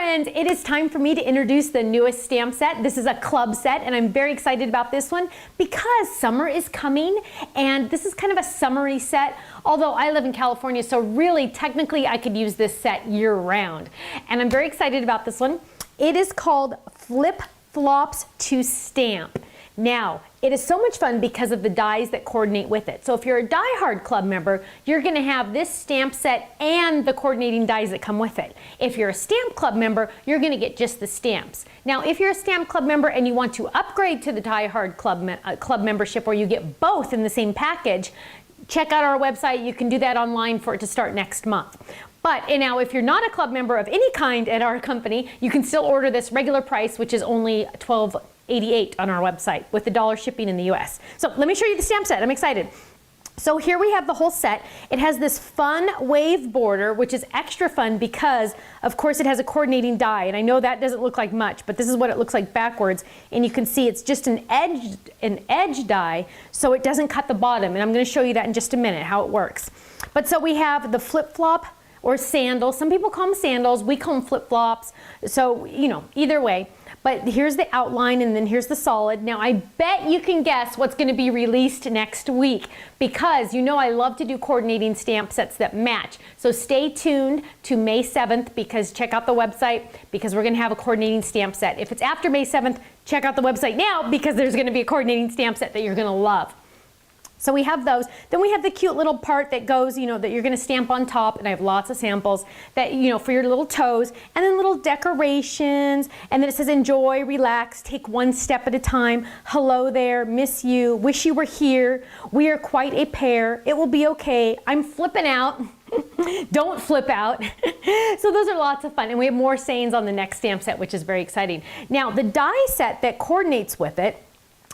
friends, it is time for me to introduce the newest stamp set. This is a club set and I'm very excited about this one because summer is coming and this is kind of a summery set, although I live in California, so really technically I could use this set year round. And I'm very excited about this one. It is called Flip Flops to Stamp. Now, it is so much fun because of the dies that coordinate with it. So if you're a die-hard club member, you're gonna have this stamp set and the coordinating dies that come with it. If you're a stamp club member, you're gonna get just the stamps. Now, if you're a stamp club member and you want to upgrade to the die-hard club membership where you get both in the same package, check out our website. You can do that online for it to start next month. But now, if you're not a club member of any kind at our company, you can still order this regular price, which is only $12.88 on our website with the $1 shipping in the US. So let me show you the stamp set. I'm excited. So here we have the whole set. It has this fun wave border, which is extra fun because, of course, it has a coordinating die. And I know that doesn't look like much, but this is what it looks like backwards. And you can see it's just an edge die, so it doesn't cut the bottom. And I'm going to show you that in just a minute, how it works. But so we have the flip-flop or sandals. Some people call them sandals. We call them flip-flops. So, you know, either way. But here's the outline and then here's the solid. Now I bet you can guess what's going to be released next week because you know I love to do coordinating stamp sets that match. So stay tuned to May 7th because check out the website because we're going to have a coordinating stamp set. If it's after May 7th, check out the website now because there's going to be a coordinating stamp set that you're going to love. So we have those. Then we have the cute little part that goes, you know, that you're going to stamp on top, and I have lots of samples that, you know, for your little toes, and then little decorations, and then it says enjoy, relax, take one step at a time, hello there, miss you, wish you were here, we are quite a pair, it will be okay, I'm flipping out. Don't flip out. So those are lots of fun, and we have more sayings on the next stamp set, which is very exciting. Now the die set that coordinates with it,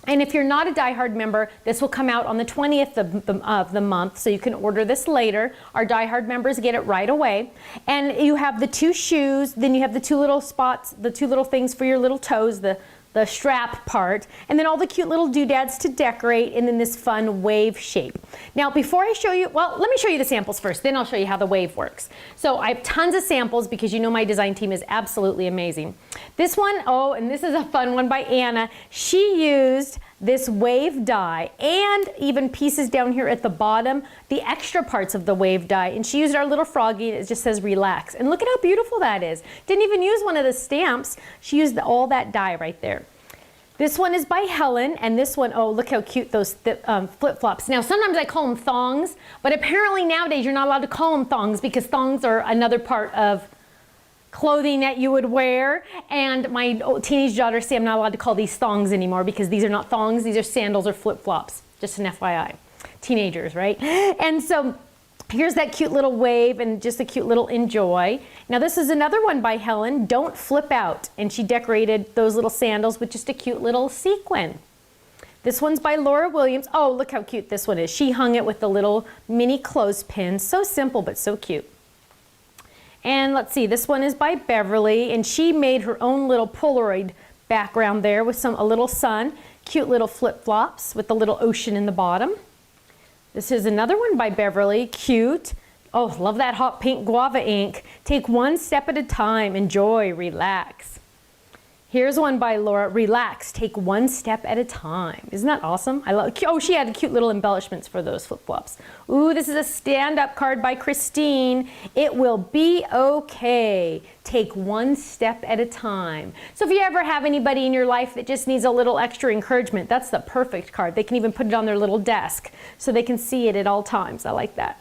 and if you're not a Die-Hard member, this will come out on the 20th of the month, so you can order this later. Our Die-Hard members get it right away. And you have the two shoes, then you have the two little spots, the two little things for your little toes, the strap part, and then all the cute little doodads to decorate, and then this fun wave shape. Now, before I show you, well, let me show you the samples first, then I'll show you how the wave works. So I have tons of samples because you know my design team is absolutely amazing. This one, oh, and this is a fun one by Anna. She used this wave die and even pieces down here at the bottom, the extra parts of the wave die, and she used our little froggy, and it just says relax. And look at how beautiful that is. Didn't even use one of the stamps. She used all that die right there. This one is by Helen, and this one, oh, look how cute those flip-flops. Now, sometimes I call them thongs, but apparently nowadays you're not allowed to call them thongs because thongs are another part of clothing that you would wear, and my teenage daughters say I'm not allowed to call these thongs anymore because these are not thongs, these are sandals or flip-flops. Just an FYI. Teenagers, right? And so here's that cute little wave and just a cute little enjoy. Now this is another one by Helen, Don't Flip Out, and she decorated those little sandals with just a cute little sequin. This one's by Laura Williams. Oh, look how cute this one is. She hung it with the little mini clothespin. So simple but so cute. And let's see, this one is by Beverly, and she made her own little Polaroid background there with a little sun, cute little flip-flops with the little ocean in the bottom. This is another one by Beverly, cute. Oh, love that hot pink guava ink. Take one step at a time, enjoy, relax. Here's one by Laura, relax, take one step at a time. Isn't that awesome? I love, oh, she had cute little embellishments for those flip-flops. Ooh, this is a stand-up card by Christine. It will be okay. Take one step at a time. So if you ever have anybody in your life that just needs a little extra encouragement, that's the perfect card. They can even put it on their little desk so they can see it at all times. I like that.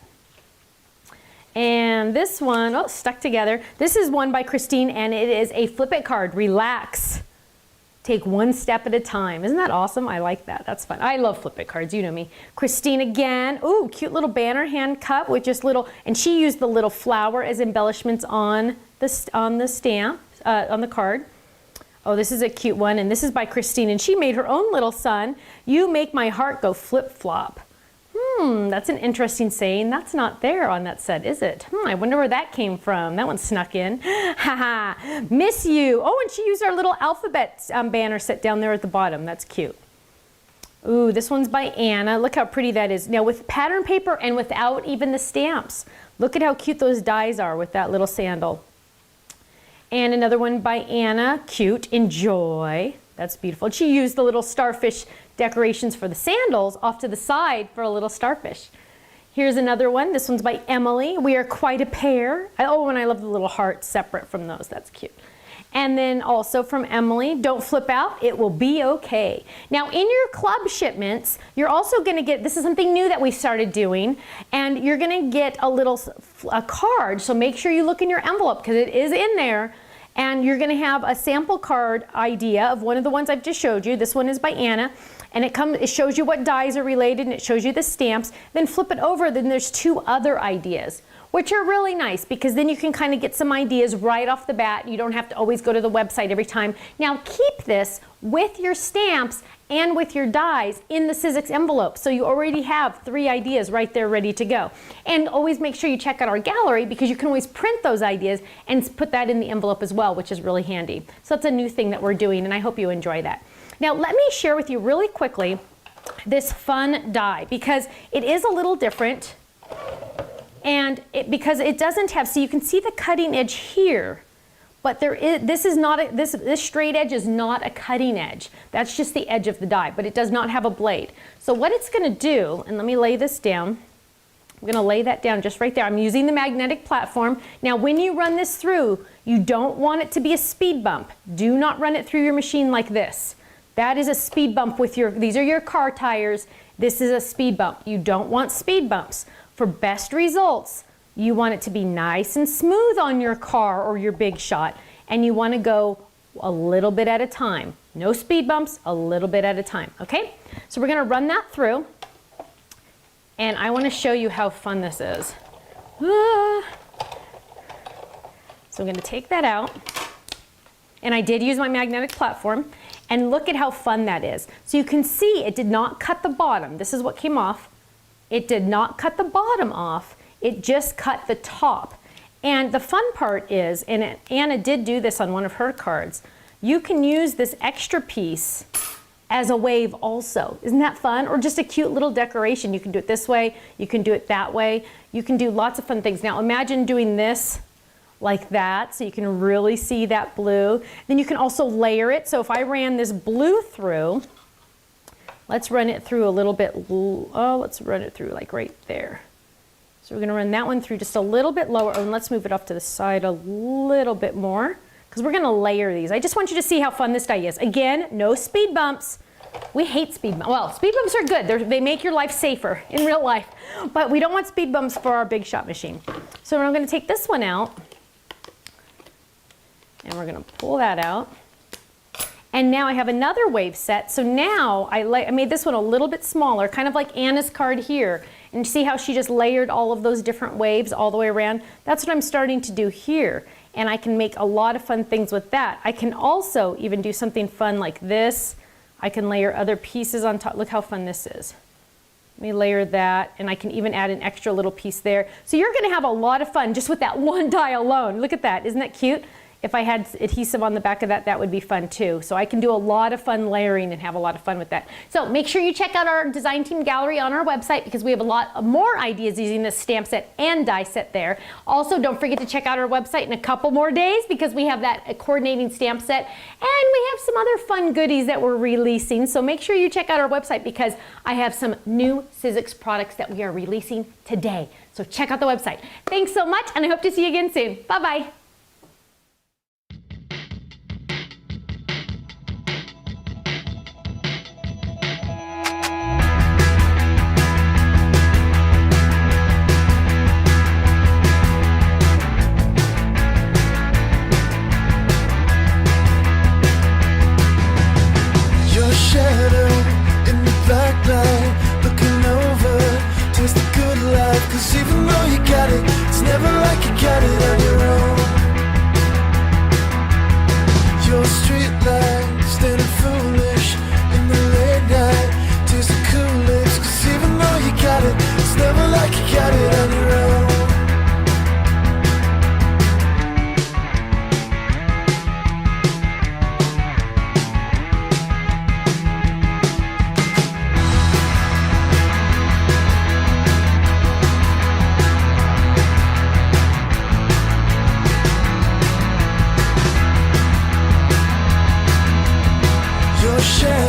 And this one, oh, stuck together. This is one by Christine, and it is a flip it card. Relax. Take one step at a time. Isn't that awesome? I like that. That's fun. I love flip it cards. You know me. Christine again. Ooh, cute little banner hand cup with just little, and she used the little flower as embellishments on the stamp, on the card. Oh, this is a cute one, and this is by Christine, and she made her own little sun. You make my heart go flip-flop. That's an interesting saying. That's not there on that set, is it? I wonder where that came from. That one snuck in. Haha. Miss you. Oh, and she used our little alphabet banner set down there at the bottom. That's cute. Ooh, this one's by Anna. Look how pretty that is. Now with pattern paper and without even the stamps. Look at how cute those dies are with that little sandal. And another one by Anna, cute, enjoy. That's beautiful. And she used the little starfish decorations for the sandals off to the side for a little starfish. Here's another one. This one's by Emily. We are quite a pair. Oh, and I love the little heart separate from those. That's cute. And then also from Emily, don't flip out, it will be okay. Now in your club shipments, you're also gonna get, this is something new that we started doing, and you're gonna get a card, so make sure you look in your envelope because it is in there, and you're gonna have a sample card idea of one of the ones I've just showed you. This one is by Anna, and it shows you what dies are related, and it shows you the stamps. Then flip it over, then there's 2 other ideas, which are really nice because then you can kind of get some ideas right off the bat. You don't have to always go to the website every time. Now keep this with your stamps and with your dies in the Sizzix envelope. So you already have 3 ideas right there ready to go. And always make sure you check out our gallery because you can always print those ideas and put that in the envelope as well, which is really handy. So that's a new thing that we're doing, and I hope you enjoy that. Now let me share with you really quickly this fun die because it is a little different. And because it doesn't have, so you can see the cutting edge here, but this straight edge is not a cutting edge. That's just the edge of the die, but it does not have a blade. So what it's going to do, and let me lay this down. I'm going to lay that down just right there. I'm using the magnetic platform. Now when you run this through, you don't want it to be a speed bump. Do not run it through your machine like this. That is a speed bump with these are your car tires. This is a speed bump. You don't want speed bumps. For best results, you want it to be nice and smooth on your car or your Big Shot, and you want to go a little bit at a time. No speed bumps, a little bit at a time, okay? So we're going to run that through, and I want to show you how fun this is. So I'm going to take that out, and I did use my magnetic platform, and look at how fun that is. So you can see it did not cut the bottom. This is what came off. It did not cut the bottom off, it just cut the top. And the fun part is, and Anna did do this on one of her cards, you can use this extra piece as a wave also. Isn't that fun? Or just a cute little decoration. You can do it this way, you can do it that way, you can do lots of fun things. Now imagine doing this like that so you can really see that blue. Then you can also layer it. So if I ran this blue through, let's run it through a little bit, let's run it through like right there. So we're gonna run that one through just a little bit lower, and let's move it off to the side a little bit more, because we're gonna layer these. I just want you to see how fun this die is. Again, no speed bumps. We hate speed bumps. Well, speed bumps are good. They make your life safer in real life, but we don't want speed bumps for our Big Shot machine. So we're gonna take this one out, and we're gonna pull that out. And now I have another wave set. So now I made this one a little bit smaller, kind of like Anna's card here. And see how she just layered all of those different waves all the way around? That's what I'm starting to do here. And I can make a lot of fun things with that. I can also even do something fun like this. I can layer other pieces on top. Look how fun this is. Let me layer that, and I can even add an extra little piece there. So you're gonna have a lot of fun just with that one die alone. Look at that, isn't that cute? If I had adhesive on the back of that, that would be fun too. So I can do a lot of fun layering and have a lot of fun with that. So make sure you check out our design team gallery on our website because we have a lot more ideas using this stamp set and die set there. Also, don't forget to check out our website in a couple more days because we have that coordinating stamp set, and we have some other fun goodies that we're releasing. So make sure you check out our website because I have some new Sizzix products that we are releasing today. So check out the website. Thanks so much, and I hope to see you again soon. Bye-bye. Shadow in the black light, looking over, taste the good life. 'Cause even though you got it, it's never like you got it on your own. share.